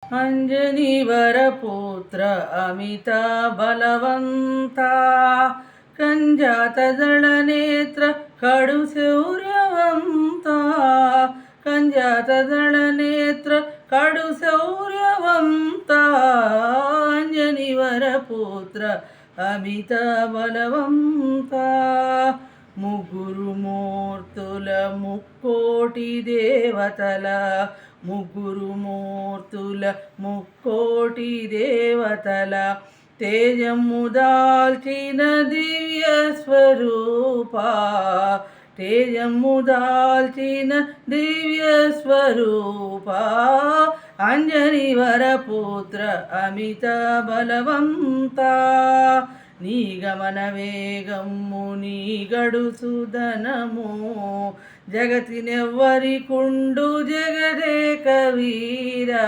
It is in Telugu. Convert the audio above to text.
अंजनी वरपुत्र अमिता बलवंता कंजातदळनेत्र कड़ुशौर्यवंता कंजातदळनेत्र कड़ुशौर्यवंता अंजनी वरपुत्र अमिता बलवंता ముగ్గురు మూర్తుల ముక్కోటి దేవతల ముగ్గురు మూర్తుల ముక్కోటి దేవతల తేజము దాల్చిన దివ్య స్వరూప తేజము దాల్చిన దివ్య స్వరూప అంజని వరపుత్ర అమిత బలవంత నీ గమన వేగము నీ గడుసుదనము జగతినెవ్వరికుండు జగదేక వీరా